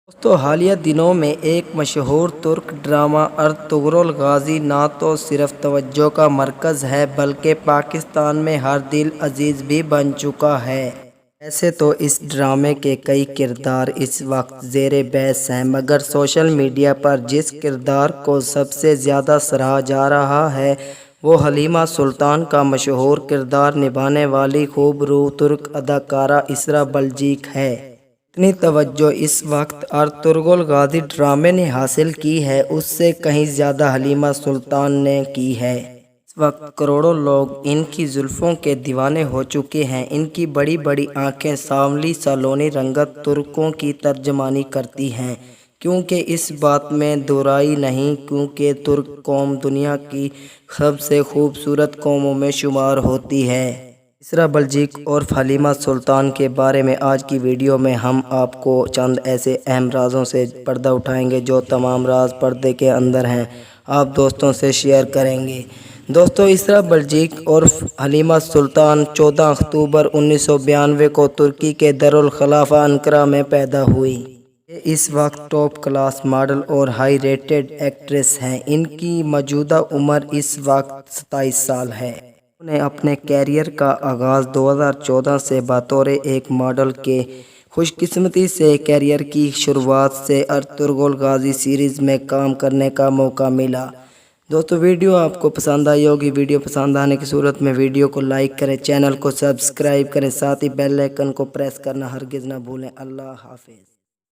دوستو حالیہ دنوں میں ایک مشہور ترک ڈرامہ ارطغرل غازی نہ تو صرف توجہ کا مرکز ہے بلکہ پاکستان میں ہر دل عزیز بھی بن چکا ہے۔ ویسے تو اس ڈرامے کے کئی کردار اس وقت زیر بحث ہیں، مگر سوشل میڈیا پر جس کردار کو سب سے زیادہ سراہا جا رہا ہے وہ حلیمہ سلطان کا مشہور کردار نبھانے والی خوبرو ترک اداکارہ اسراء بلچیک ہے۔ اتنی توجہ اس وقت ارطغرل غازی ڈرامے نے حاصل کی ہے، اس سے کہیں زیادہ حلیمہ سلطان نے کی ہے۔ اس وقت کروڑوں لوگ ان کی زلفوں کے دیوانے ہو چکے ہیں۔ ان کی بڑی بڑی آنکھیں سانولی سالونی رنگت ترکوں کی ترجمانی کرتی ہیں، کیونکہ اس بات میں دو رائے نہیں کیونکہ ترک قوم دنیا کی سب سے خوبصورت قوموں میں شمار ہوتی ہے۔ اسراء بلچیک اور حلیمہ سلطان کے بارے میں آج کی ویڈیو میں ہم آپ کو چند ایسے اہم رازوں سے پردہ اٹھائیں گے جو تمام راز پردے کے اندر ہیں، آپ دوستوں سے شیئر کریں گے۔ دوستو، اسراء بلچیک اور حلیمہ سلطان 14 اکتوبر 1992 کو ترکی کے دارالخلافہ انقرہ میں پیدا ہوئی۔ یہ اس وقت ٹاپ کلاس ماڈل اور ہائی ریٹڈ ایکٹریس ہیں۔ ان کی موجودہ عمر اس وقت 27 سال ہے۔ انہوں نے اپنے کیریئر کا آغاز 2014 سے بطور ایک ماڈل کے خوش قسمتی سے کیریئر کی شروعات سے ارطغرل غازی سیریز میں کام کرنے کا موقع ملا۔ دوستو، ویڈیو آپ کو پسند آئی ہوگی۔ ویڈیو پسند آنے کی صورت میں ویڈیو کو لائک کریں، چینل کو سبسکرائب کریں، ساتھ ہی بیل آئیکن کو پریس کرنا ہرگز نہ بھولیں۔ اللہ حافظ۔